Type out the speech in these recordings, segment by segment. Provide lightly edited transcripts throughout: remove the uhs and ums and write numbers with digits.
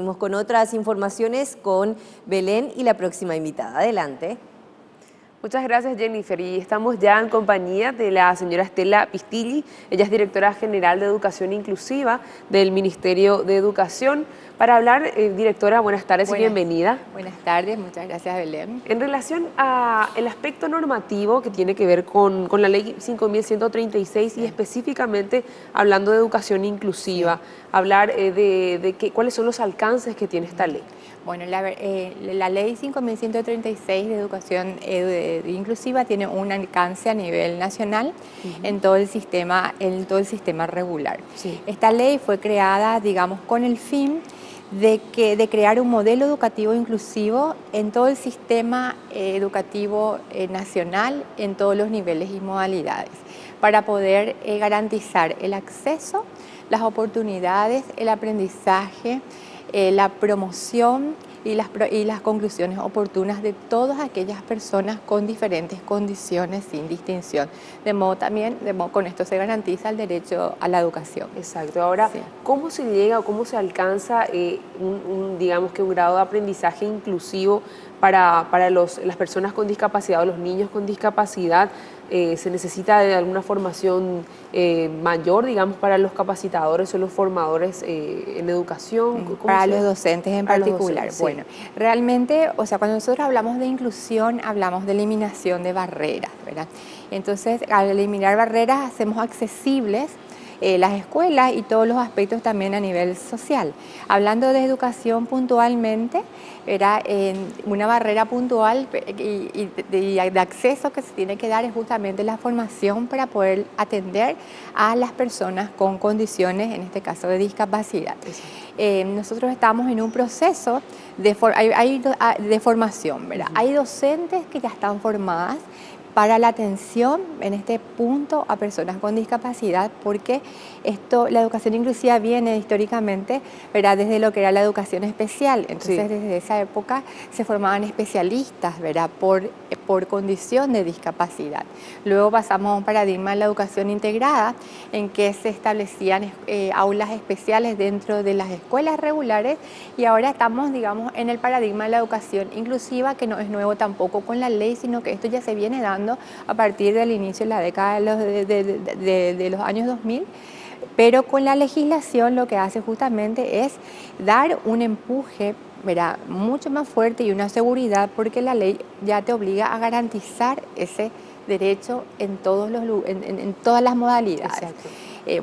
Seguimos con otras informaciones con Belén y la próxima invitada. Adelante. Muchas gracias, Jennifer, y estamos ya en compañía de la señora Estela Pistilli. Ella es directora general de Educación Inclusiva del Ministerio de Educación. Para hablar, directora, buenas tardes y bienvenida. Buenas tardes, muchas gracias, Belén. En relación al aspecto normativo que tiene que ver con la ley 5.136 y específicamente hablando de educación inclusiva, hablar cuáles son los alcances que tiene esta ley. Bueno, la ley 5.136 de educación inclusiva tiene un alcance a nivel nacional en todo el sistema regular. Sí. Esta ley fue creada, digamos, con el fin de crear un modelo educativo inclusivo en todo el sistema educativo nacional, en todos los niveles y modalidades, para poder garantizar el acceso, las oportunidades, el aprendizaje, la promoción y las conclusiones oportunas de todas aquellas personas con diferentes condiciones sin distinción. Con esto se garantiza el derecho a la educación. Exacto. Ahora, Sí. ¿cómo se llega o cómo se alcanza digamos que un grado de aprendizaje inclusivo para las personas con discapacidad o los niños con discapacidad? ¿Se necesita de alguna formación mayor, digamos, para los capacitadores o los formadores en educación? Para los docentes en particular. Docentes, sí. Bueno, realmente, o sea, cuando nosotros hablamos de inclusión, hablamos de eliminación de barreras, ¿verdad? Entonces, al eliminar barreras, hacemos accesibles las escuelas y todos los aspectos también a nivel social. Hablando de educación puntualmente, era una barrera puntual y de acceso que se tiene que dar es justamente la formación para poder atender a las personas con condiciones, en este caso de discapacidad. Nosotros estamos en un proceso de formación, ¿verdad? Hay docentes que ya están formadas para la atención en este punto a personas con discapacidad, porque la educación inclusiva viene históricamente, ¿verdad?, desde lo que era la educación especial. Entonces, desde esa época se formaban especialistas, ¿verdad?, por condición de discapacidad. Luego pasamos a un paradigma de la educación integrada, en que se establecían aulas especiales dentro de las escuelas regulares, y ahora estamos, digamos, en el paradigma de la educación inclusiva, que no es nuevo tampoco con la ley, sino que esto ya se viene dando a partir del inicio de la década de los años 2000, pero con la legislación lo que hace justamente es dar un empuje, ¿verdad?, mucho más fuerte y una seguridad, porque la ley ya te obliga a garantizar ese derecho en todas las modalidades. Exacto.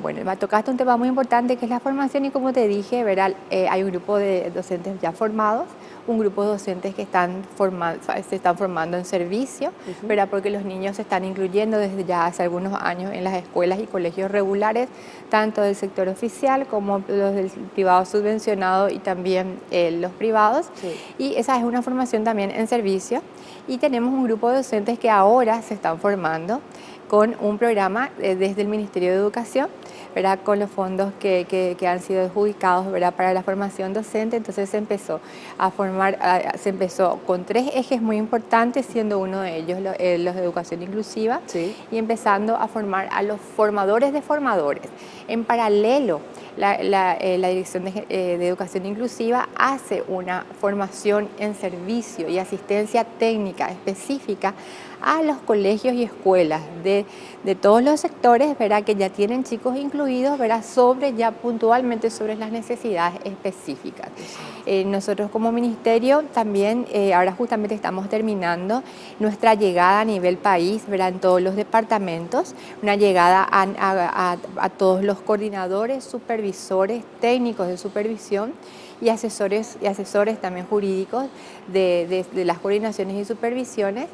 Bueno, me tocaste un tema muy importante que es la formación, y como te dije, ¿verdad?, hay un grupo de docentes ya formados, un grupo de docentes que se están formando en servicio, ¿verdad?, porque los niños se están incluyendo desde ya hace algunos años en las escuelas y colegios regulares, tanto del sector oficial como los del privado subvencionado y también los privados. Sí. Y esa es una formación también en servicio. Y tenemos un grupo de docentes que ahora se están formando con un programa desde el Ministerio de Educación, ¿verdad?, con los fondos que han sido adjudicados, ¿verdad?, para la formación docente. Entonces se empezó con 3 ejes muy importantes, siendo uno de ellos los de educación inclusiva, Sí. y empezando a formar a los formadores de formadores. En paralelo, la Dirección de Educación Inclusiva hace una formación en servicio y asistencia técnica específica a los colegios y escuelas de todos los sectores, ¿verdad?, que ya tienen chicos incluidos, ¿verdad?, puntualmente sobre las necesidades específicas. Nosotros como ministerio también ahora justamente estamos terminando nuestra llegada a nivel país, ¿verdad?, en todos los departamentos, una llegada a todos los coordinadores, supervisores, técnicos de supervisión y asesores también jurídicos de las coordinaciones y supervisiones,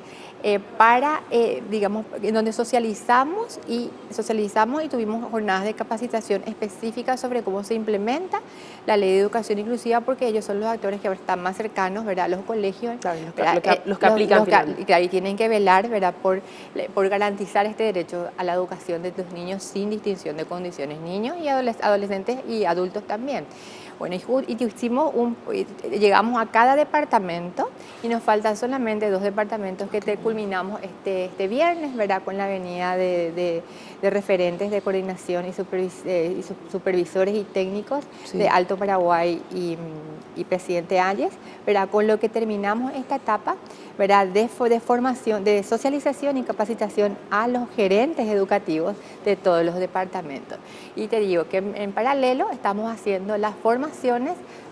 digamos, en donde socializamos y tuvimos jornadas de capacitación específicas sobre cómo se implementa la ley de educación inclusiva, porque ellos son los actores que están más cercanos, ¿verdad?, a los colegios, Claro, los que aplican finalmente. y tienen que velar, ¿verdad?, por garantizar este derecho a la educación de los niños sin distinción de condiciones, niños y adolescentes y adultos también. Bueno, llegamos a cada departamento y nos faltan solamente 2 departamentos que culminamos este viernes, ¿verdad? Con la venida de referentes de coordinación y supervisores y técnicos de Alto Paraguay y Presidente Hayes, ¿verdad? Con lo que terminamos esta etapa, ¿verdad? De formación, de socialización y capacitación a los gerentes educativos de todos los departamentos. Y te digo que en paralelo estamos haciendo las formaciones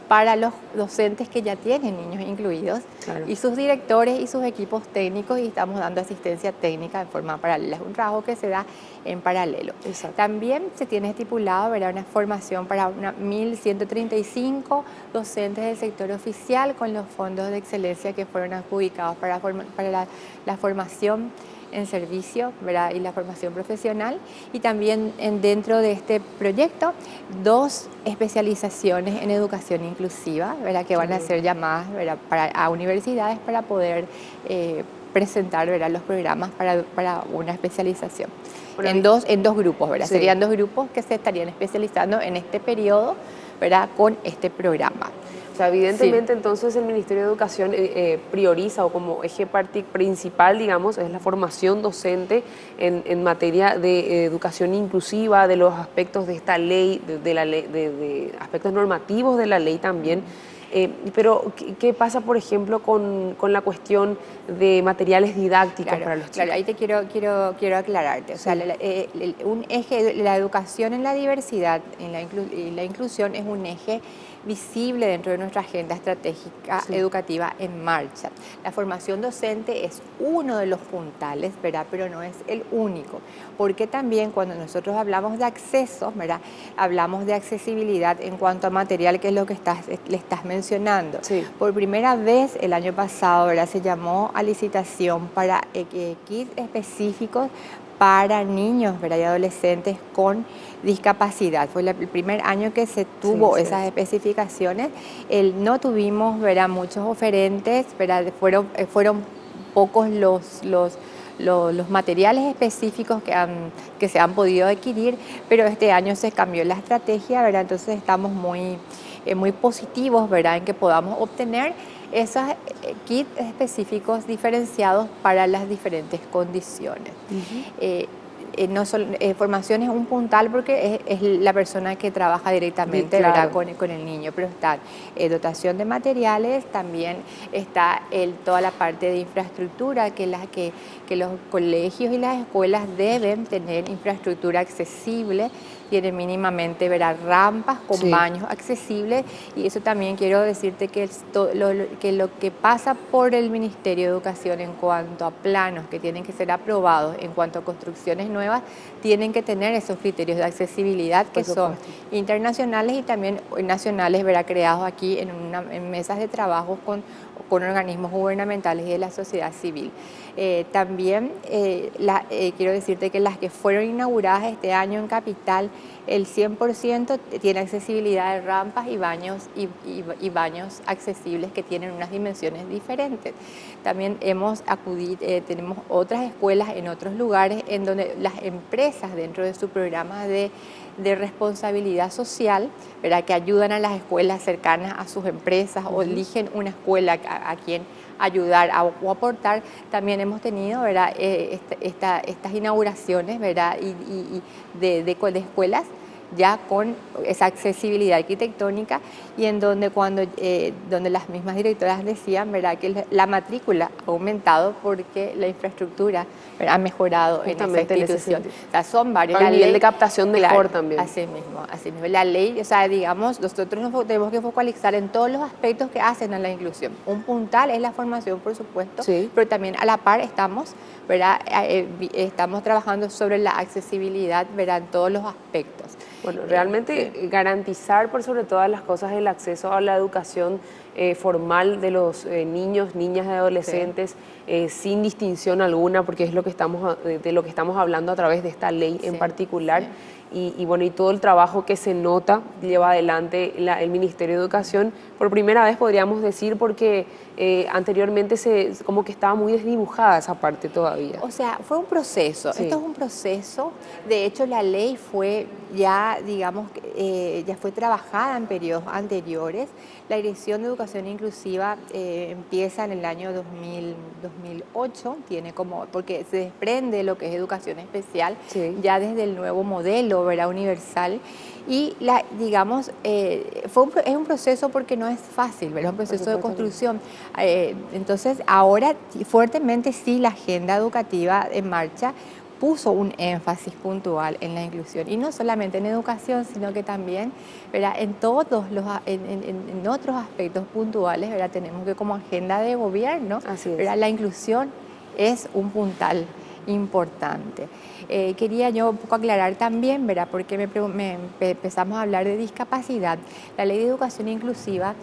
para los docentes que ya tienen niños incluidos, claro, y sus directores y sus equipos técnicos, y estamos dando asistencia técnica de forma paralela. Es un trabajo que se da en paralelo. Exacto. También se tiene estipulado, ¿verdad?, una formación para 1.135 docentes del sector oficial con los fondos de excelencia que fueron adjudicados para la formación en servicio, ¿verdad?, y la formación profesional, y también dentro de este proyecto 2 especializaciones en educación inclusiva, ¿verdad?, que van a ser llamadas, ¿verdad?, a universidades para poder presentar, ¿verdad?, los programas para una especialización. Bueno, en dos grupos, ¿verdad? Sí. Serían 2 grupos que se estarían especializando en este periodo, ¿verdad?, con este programa. O sea, evidentemente, sí, entonces el Ministerio de Educación prioriza, o como eje principal, digamos, es la formación docente en materia de educación inclusiva, de los aspectos de esta ley, de aspectos normativos de la ley también. Pero, ¿qué pasa, por ejemplo, con la cuestión de materiales didácticos, claro, para los chicos? Claro, ahí te quiero aclararte. O sea, un eje, la educación en la diversidad y la inclusión es un eje visible dentro de nuestra agenda estratégica, sí, educativa en marcha. La formación docente es uno de los puntales, ¿verdad?, pero no es el único, porque también cuando nosotros hablamos de acceso, ¿verdad?, hablamos de accesibilidad en cuanto a material, que es lo que le estás mencionando. Sí. Por primera vez el año pasado, ¿verdad?, se llamó a licitación para kits específicos para niños, ¿verdad?, y adolescentes con discapacidad. Fue el primer año que se tuvo, sí, esas especificaciones. No tuvimos, ¿verdad?, muchos oferentes, ¿verdad?, fueron pocos los materiales específicos que se han podido adquirir, pero este año se cambió la estrategia, ¿verdad? Entonces estamos muy positivos, ¿verdad?, en que podamos obtener esos kits específicos diferenciados para las diferentes condiciones. Formación es un puntal porque es la persona que trabaja directamente, claro, ¿verdad?, con el niño, pero está dotación de materiales, también está toda la parte de infraestructura, que los colegios y las escuelas deben tener infraestructura accesible, tienen mínimamente, ¿verdad?, rampas con, sí, baños accesibles, y eso también quiero decirte que lo que pasa por el Ministerio de Educación en cuanto a planos que tienen que ser aprobados, en cuanto a construcciones nuevas, tienen que tener esos criterios de accesibilidad que son internacionales y también nacionales, ¿verdad?, creados aquí en mesas de trabajo con organismos gubernamentales y de la sociedad civil. También quiero decirte que las que fueron inauguradas este año en Capital, el 100% tiene accesibilidad de rampas y baños accesibles que tienen unas dimensiones diferentes. También tenemos otras escuelas en otros lugares en donde las empresas, dentro de su programa de responsabilidad social, ¿verdad?, que ayudan a las escuelas cercanas a sus empresas, o eligen una escuela a quien ayudar o aportar. También hemos tenido, ¿verdad?, estas inauguraciones, ¿verdad?, de escuelas ya con esa accesibilidad arquitectónica, y en donde donde las mismas directoras decían, ¿verdad?, que la matrícula ha aumentado porque la infraestructura, ¿verdad?, ha mejorado en esa institución. O sea, son varios. El nivel de captación mejor, claro, también. Así mismo. La ley, o sea, digamos, nosotros nos tenemos que focalizar en todos los aspectos que hacen a la inclusión. Un puntal es la formación, por supuesto, sí, pero también a la par estamos, ¿verdad?, estamos trabajando sobre la accesibilidad, ¿verdad?, en todos los aspectos. Bueno, realmente garantizar por sobre todas las cosas el acceso a la educación formal de los niños, niñas y adolescentes, sí, sin distinción alguna, porque es de lo que estamos hablando a través de esta ley, sí, en particular. Sí. y bueno, y todo el trabajo que se nota lleva adelante el Ministerio de Educación por primera vez, podríamos decir, porque anteriormente como que estaba muy desdibujada esa parte todavía. O sea, fue un proceso, Sí. esto es un proceso, de hecho la ley fue ya, digamos, ya fue trabajada en periodos anteriores. La Dirección de Educación Inclusiva empieza en el año 2008, tiene como, porque se desprende lo que es educación especial, Sí. ya desde el nuevo modelo, ¿verdad? Universal. Y digamos, es un proceso porque no es fácil, ¿verdad? Un proceso de construcción. Entonces, ahora fuertemente sí la agenda educativa en marcha puso un énfasis puntual en la inclusión, y no solamente en educación, sino que también, ¿verdad? En todos en otros aspectos puntuales, ¿verdad? Tenemos que, como agenda de gobierno, Así es. ¿verdad? La inclusión es un puntal importante. Quería yo un poco aclarar también, ¿verdad? Porque empezamos a hablar de discapacidad. La Ley de Educación Inclusiva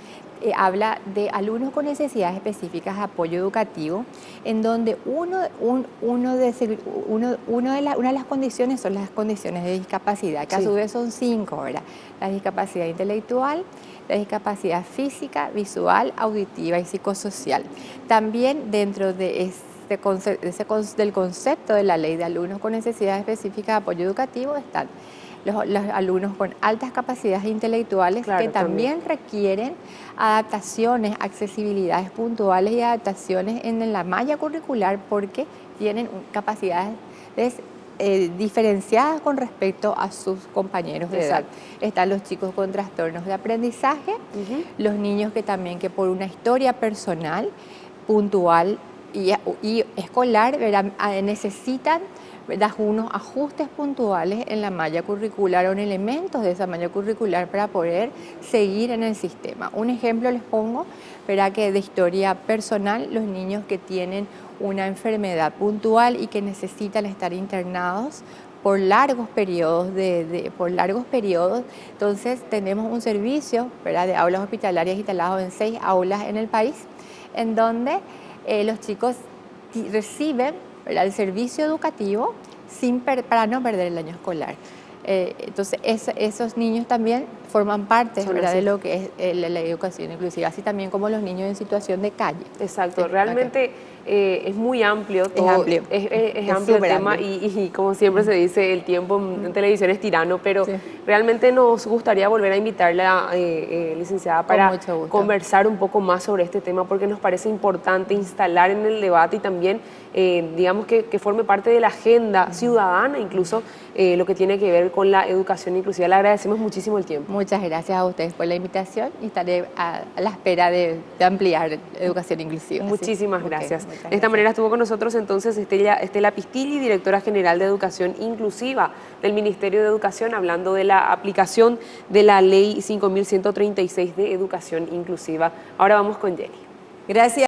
habla de alumnos con necesidades específicas de apoyo educativo, en donde una de las condiciones son las condiciones de discapacidad, que a Sí. su vez son 5, ¿verdad? La discapacidad intelectual, la discapacidad física, visual, auditiva y psicosocial. También dentro de del concepto de la ley de alumnos con necesidades específicas de apoyo educativo están los alumnos con altas capacidades intelectuales, Claro, que también requieren adaptaciones, accesibilidades puntuales y adaptaciones en la malla curricular, porque tienen capacidades diferenciadas con respecto a sus compañeros de edad. Exacto. Están los chicos con trastornos de aprendizaje, los niños que por una historia personal, puntual y escolar, ¿verdad? Necesitan, ¿verdad? Unos ajustes puntuales en la malla curricular o en elementos de esa malla curricular para poder seguir en el sistema. Un ejemplo les pongo, ¿verdad? Que de historia personal, los niños que tienen una enfermedad puntual y que necesitan estar internados por largos periodos, entonces tenemos un servicio, ¿verdad? De aulas hospitalarias instalados en 6 aulas en el país, en donde los chicos reciben, ¿verdad? El servicio educativo para no perder el año escolar. Entonces, esos niños también forman parte, ¿verdad? De lo que es la educación inclusiva, así también como los niños en situación de calle. Exacto, Sí, realmente es muy amplio todo. Es amplio. Es amplio el tema amplio. Y como siempre se dice, el tiempo en televisión es tirano, pero Sí. realmente nos gustaría volver a invitarla, licenciada, para mucho gusto. conversar un poco más sobre este tema, porque nos parece importante instalar en el debate y también, digamos, que forme parte de la agenda ciudadana, incluso lo que tiene que ver con la educación inclusiva. Le agradecemos muchísimo el tiempo. Muchas gracias a ustedes por la invitación y estaré a la espera de ampliar educación inclusiva. Muchísimas ¿sí? gracias. Okay, De esta manera estuvo con nosotros entonces Estela Pistilli, directora general de Educación Inclusiva del Ministerio de Educación, hablando de la aplicación de la Ley 5.136 de Educación Inclusiva. Ahora vamos con Jenny. Gracias.